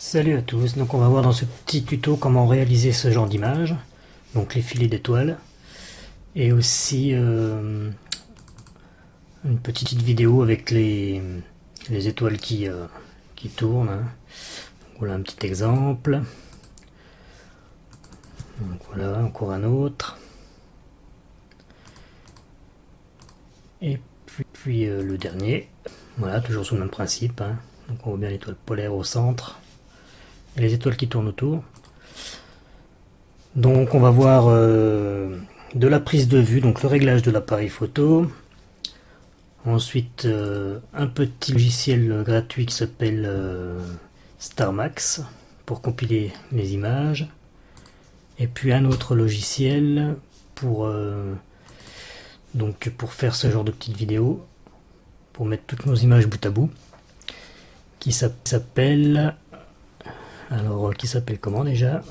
Salut à tous, donc on va voir dans ce petit tuto comment réaliser ce genre d'image, donc les filets d'étoiles, et aussi une petite vidéo avec les étoiles qui tournent, hein. Voilà un petit exemple, donc voilà encore un autre, et puis le dernier, voilà toujours sous le même principe, hein. Donc on voit bien l'étoile polaire au centre, et les étoiles qui tournent autour. Donc on va voir de la prise de vue, donc le réglage de l'appareil photo. Ensuite un petit logiciel gratuit qui s'appelle StarMax pour compiler les images. Et puis un autre logiciel pour, pour faire ce genre de petites vidéos, pour mettre toutes nos images bout à bout, qui s'appelle... Alors, qui s'appelle comment déjà?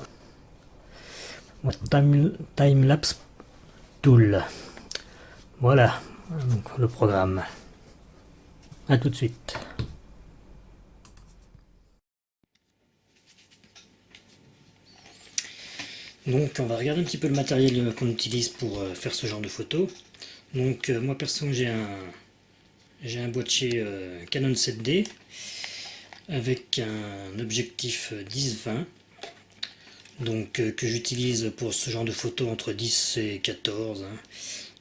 Timelapse Tool. Voilà, donc le programme. A tout de suite. Donc on va regarder un petit peu le matériel qu'on utilise pour faire ce genre de photos. Donc moi perso j'ai un boîtier Canon 7D avec un objectif 10-20, donc que j'utilise pour ce genre de photos entre 10 et 14, hein.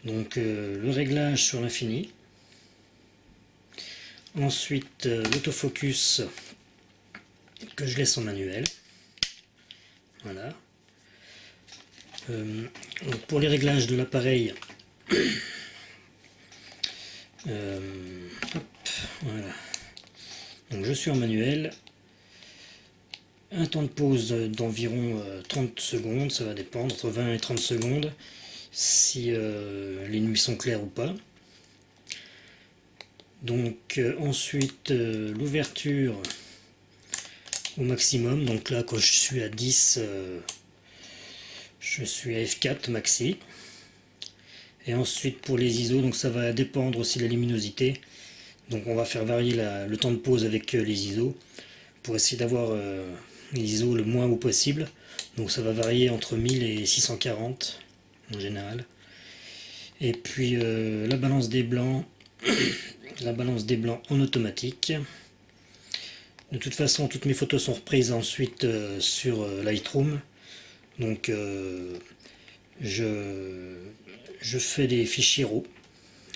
Donc le réglage sur l'infini. Ensuite l'autofocus que je laisse en manuel. Voilà. Donc pour les réglages de l'appareil, voilà. Donc je suis en manuel. Un temps de pause d'environ 30 secondes, ça va dépendre, entre 20 et 30 secondes, si les nuits sont claires ou pas. Donc ensuite l'ouverture au maximum, donc là quand je suis à 10, je suis à F4 maxi. Et ensuite pour les ISO, donc ça va dépendre aussi de la luminosité. Donc on va faire varier le temps de pause avec les ISO pour essayer d'avoir les ISO le moins haut possible. Donc ça va varier entre 1000 et 640 en général. Et puis la balance des blancs, la balance des blancs en automatique. De toute façon, toutes mes photos sont reprises ensuite sur Lightroom. Donc je fais des fichiers RAW,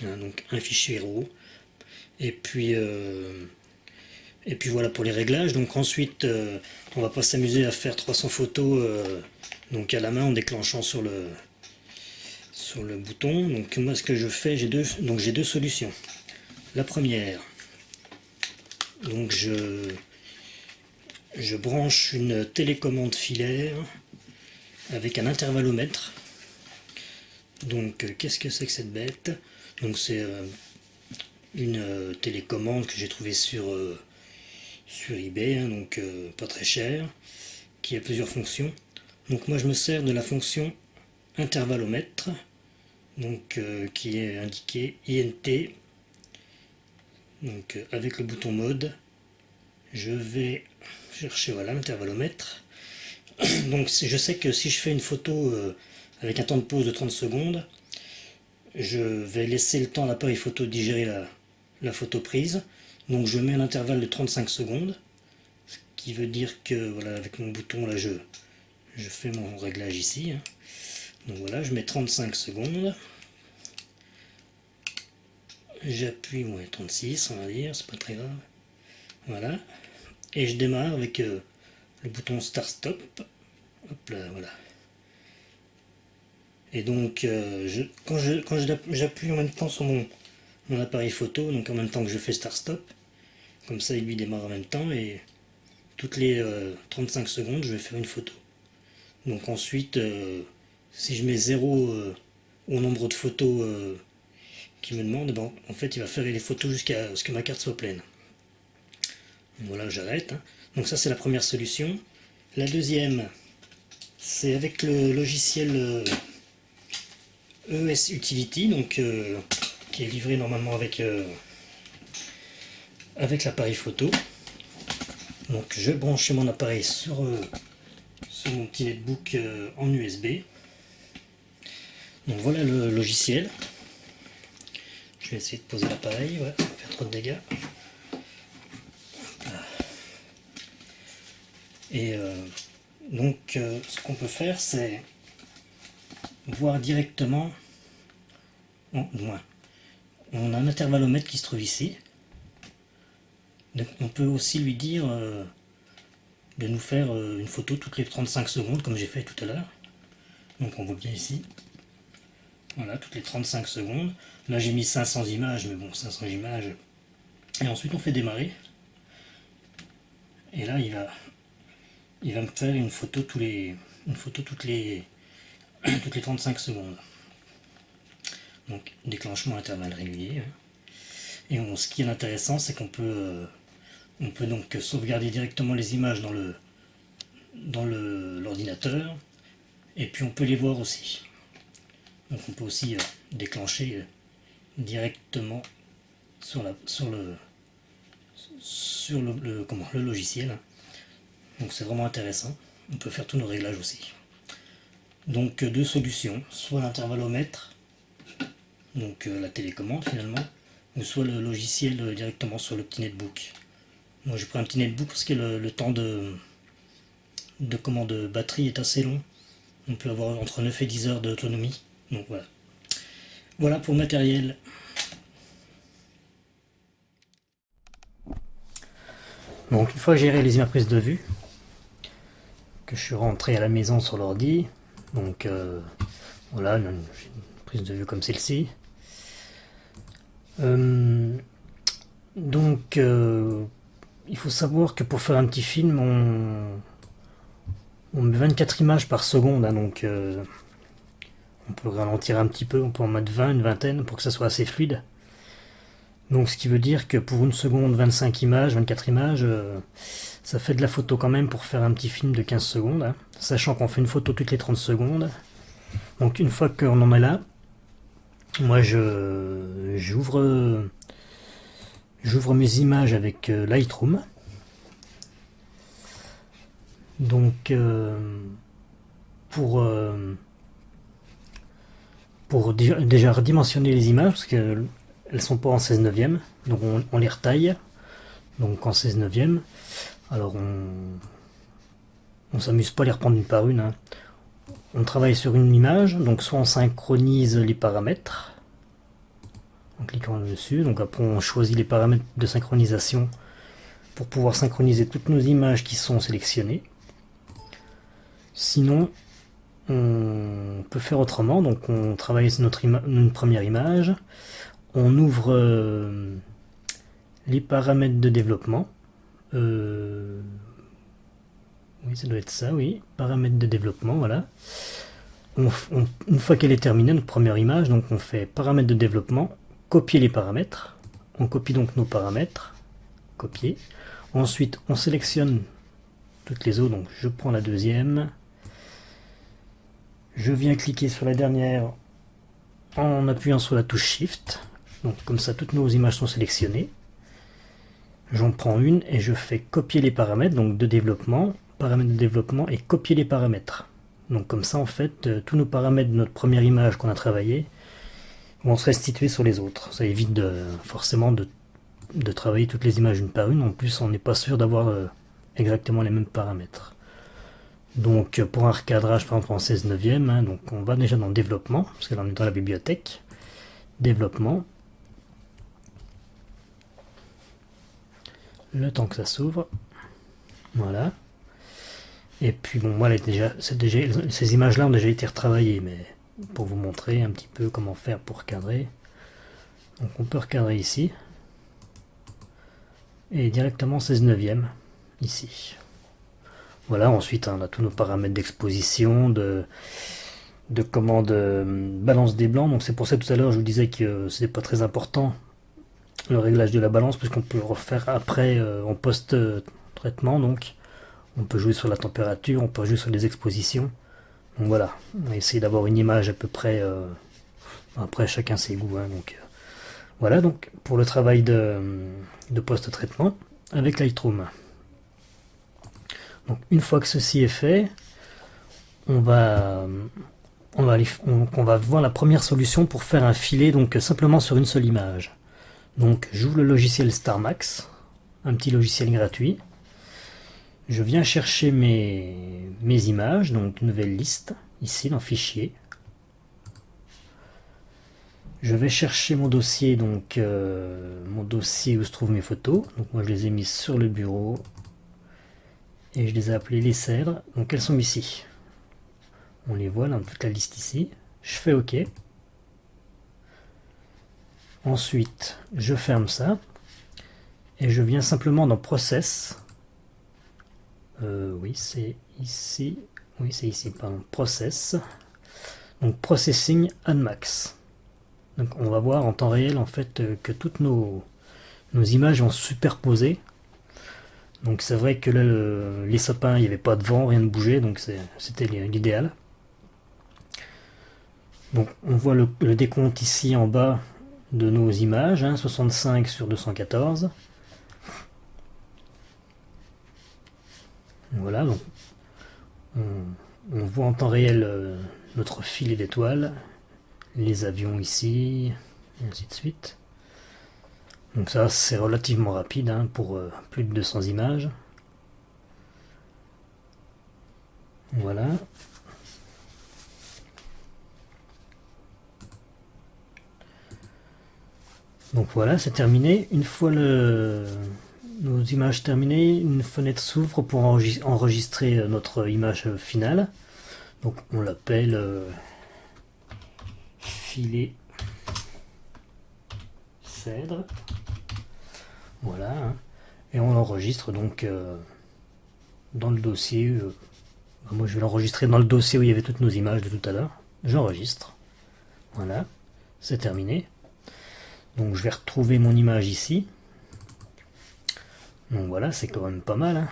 hein, donc un fichier RAW. Et puis voilà pour les réglages. Donc ensuite on va pas s'amuser à faire 300 photos donc à la main en déclenchant sur le bouton. Donc moi ce que je fais, j'ai deux solutions. La première, donc je branche une télécommande filaire avec un intervallomètre. Donc qu'est-ce que c'est que cette bête? Donc c'est une télécommande que j'ai trouvée sur eBay, hein, donc pas très cher, qui a plusieurs fonctions. Donc moi je me sers de la fonction intervallomètre, donc qui est indiqué INT. Donc avec le bouton mode, je vais chercher voilà l'intervallomètre. Donc je sais que si je fais une photo avec un temps de pause de 30 secondes, je vais laisser le temps à l'appareil photo de digérer la photo prise. Donc je mets un intervalle de 35 secondes, ce qui veut dire que voilà, avec mon bouton là je fais mon réglage ici, hein. Donc voilà, je mets 35 secondes. J'appuie, ouais, 36 on va dire, c'est pas très grave. Voilà. Et je démarre avec le bouton Start Stop. Hop là, voilà. Et donc quand j'appuie en même temps sur mon appareil photo, donc en même temps que je fais Start Stop, comme ça il lui démarre en même temps et toutes les 35 secondes je vais faire une photo. Donc ensuite si je mets 0 au nombre de photos qu'il me demande, bon, en fait il va faire les photos jusqu'à ce que ma carte soit pleine. Donc voilà, j'arrête, hein. Donc ça c'est la première solution. La deuxième, c'est avec le logiciel ES Utility, donc qui est livré normalement avec l'appareil photo. Donc je vais brancher mon appareil sur mon petit netbook en USB. Donc voilà le logiciel. Je vais essayer de poser l'appareil, ouais, ça va faire trop de dégâts. Et donc ce qu'on peut faire, c'est voir directement, moins, on a un intervallomètre qui se trouve ici. Donc on peut aussi lui dire de nous faire une photo toutes les 35 secondes comme j'ai fait tout à l'heure. Donc on voit bien ici. Voilà, toutes les 35 secondes. Là j'ai mis 500 images, mais bon, 500 images. Et ensuite on fait démarrer. Et là il va me faire une photo toutes les 35 secondes. Donc déclenchement à intervalles réguliers. Et ce qui est intéressant, c'est qu'on peut donc sauvegarder directement les images dans l'ordinateur, et puis on peut les voir aussi. Donc on peut aussi déclencher directement sur le logiciel. Donc c'est vraiment intéressant. On peut faire tous nos réglages aussi. Donc deux solutions, soit l'intervallomètre, donc la télécommande finalement, ou soit le logiciel directement sur le petit netbook. Moi j'ai pris un petit netbook parce que le temps de batterie est assez long. On peut avoir entre 9 et 10 heures d'autonomie. Donc voilà. Voilà pour le matériel. Donc une fois que j'ai réalisé ma prise de vue, que je suis rentré à la maison sur l'ordi, donc voilà, j'ai une prise de vue comme celle-ci. Donc il faut savoir que pour faire un petit film, on met 24 images par seconde, hein, donc on peut ralentir un petit peu, on peut en mettre 20, une vingtaine pour que ça soit assez fluide. Donc ce qui veut dire que pour une seconde, 25 images, 24 images, ça fait de la photo quand même pour faire un petit film de 15 secondes, hein, sachant qu'on fait une photo toutes les 30 secondes. Donc une fois qu'on en est là, moi j'ouvre mes images avec Lightroom. Donc pour déjà redimensionner les images, parce qu'elles sont pas en 16 neuvième, donc on les retaille, donc en 16 neuvième. Alors on s'amuse pas à les reprendre une par une, hein. On travaille sur une image, donc soit on synchronise les paramètres en cliquant dessus, donc après on choisit les paramètres de synchronisation pour pouvoir synchroniser toutes nos images qui sont sélectionnées. Sinon on peut faire autrement, donc on travaille sur une première image, on ouvre les paramètres de développement, oui ça doit être ça, oui, paramètres de développement, voilà. Une fois qu'elle est terminée, notre première image, donc on fait paramètres de développement, copier les paramètres, on copie donc nos paramètres, copier, ensuite on sélectionne toutes les autres, donc je prends la deuxième, je viens cliquer sur la dernière en appuyant sur la touche Shift, donc comme ça toutes nos images sont sélectionnées, j'en prends une et je fais copier les paramètres, donc de développement, paramètres de développement et copier les paramètres. Donc comme ça en fait tous nos paramètres de notre première image qu'on a travaillé vont se restituer sur les autres. Ça évite forcément de travailler toutes les images une par une. En plus on n'est pas sûr d'avoir exactement les mêmes paramètres. Donc pour un recadrage par exemple en 16 neuvième, hein, donc on va déjà dans le développement, parce que là on est dans la bibliothèque. Développement. Le temps que ça s'ouvre. Voilà. Et puis bon, moi ces images-là ont déjà été retravaillées, mais pour vous montrer un petit peu comment faire pour recadrer. Donc on peut recadrer ici. Et directement 16 neuvième, ici. Voilà, ensuite on a tous nos paramètres d'exposition, de balance des blancs. Donc c'est pour ça tout à l'heure je vous disais que c'était pas très important le réglage de la balance, puisqu'on peut le refaire après en post-traitement. Donc on peut jouer sur la température, on peut jouer sur les expositions. Donc voilà, on va essayer d'avoir une image à peu près, après chacun ses goûts, hein, donc voilà donc pour le travail de post-traitement avec Lightroom. Donc une fois que ceci est fait, on va voir la première solution pour faire un filet donc simplement sur une seule image. Donc j'ouvre le logiciel StarMax, un petit logiciel gratuit. Je viens chercher mes images, donc nouvelle liste, ici dans Fichier. Je vais chercher mon dossier, donc mon dossier où se trouvent mes photos. Donc moi je les ai mises sur le bureau et je les ai appelées les cèdres. Donc elles sont ici. On les voit dans toute la liste ici. Je fais OK. Ensuite, je ferme ça et je viens simplement dans Process. Oui, c'est ici. Oui, c'est ici, pardon. Process. Donc Processing Unmax. Donc on va voir en temps réel en fait que toutes nos images vont se superposer. Donc c'est vrai que là les sapins, il n'y avait pas de vent, rien ne bougeait, donc c'était l'idéal. Donc on voit le décompte ici en bas de nos images, 65 sur 214. Voilà, donc on voit en temps réel notre filet d'étoiles, les avions ici, et ainsi de suite. Donc ça c'est relativement rapide pour plus de 200 images. Voilà. Donc voilà, c'est terminé. Une fois nos images terminées, une fenêtre s'ouvre pour enregistrer notre image finale. Donc on l'appelle filet cèdre. Voilà. Et on l'enregistre donc dans le dossier. Moi je vais l'enregistrer dans le dossier où il y avait toutes nos images de tout à l'heure. J'enregistre. Voilà, c'est terminé. Donc je vais retrouver mon image ici. Donc voilà, c'est quand même pas mal.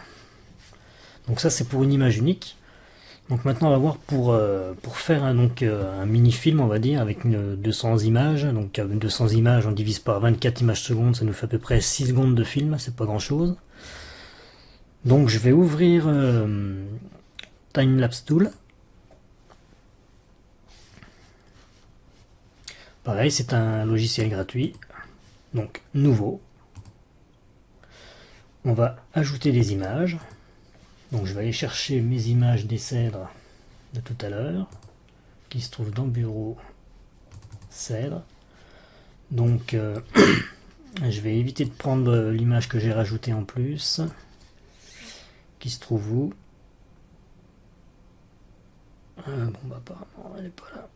Donc ça c'est pour une image unique. Donc maintenant on va voir pour faire un mini-film, on va dire, avec 200 images. Donc avec 200 images, on divise par 24 images secondes, ça nous fait à peu près 6 secondes de film, c'est pas grand chose. Donc je vais ouvrir Timelapse Tool. Pareil, c'est un logiciel gratuit, donc nouveau. On va ajouter des images. Donc je vais aller chercher mes images des cèdres de tout à l'heure, qui se trouvent dans Bureau, cèdre. Donc je vais éviter de prendre l'image que j'ai rajoutée en plus, qui se trouve où? Bon bah apparemment elle n'est pas là.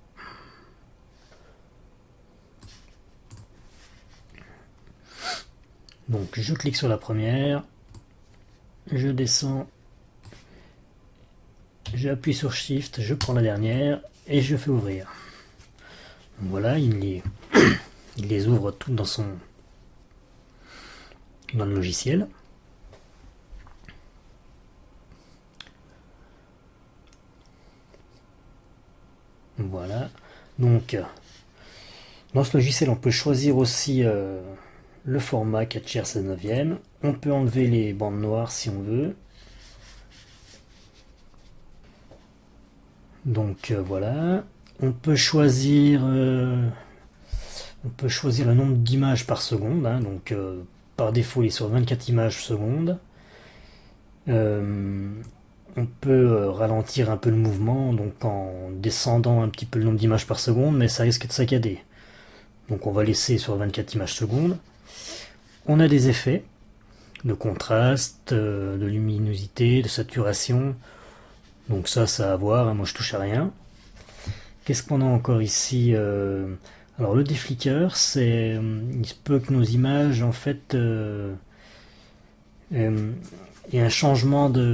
Donc je clique sur la première, je descends, j'appuie sur Shift, je prends la dernière et je fais ouvrir. Donc voilà, il les ouvre toutes dans le logiciel. Voilà. Donc dans ce logiciel on peut choisir aussi le format 4 tiers 16 neuvième. On peut enlever les bandes noires si on veut. Donc voilà. On peut choisir le nombre d'images par seconde. Donc par défaut il est sur 24 images secondes. On peut ralentir un peu le mouvement, donc en descendant un petit peu le nombre d'images par seconde, mais ça risque de saccader. Donc on va laisser sur 24 images secondes. On a des effets de contraste, de luminosité, de saturation. Donc ça à voir, moi je touche à rien. Qu'est-ce qu'on a encore ici? Alors le déflicker, il se peut que nos images en fait aient un changement de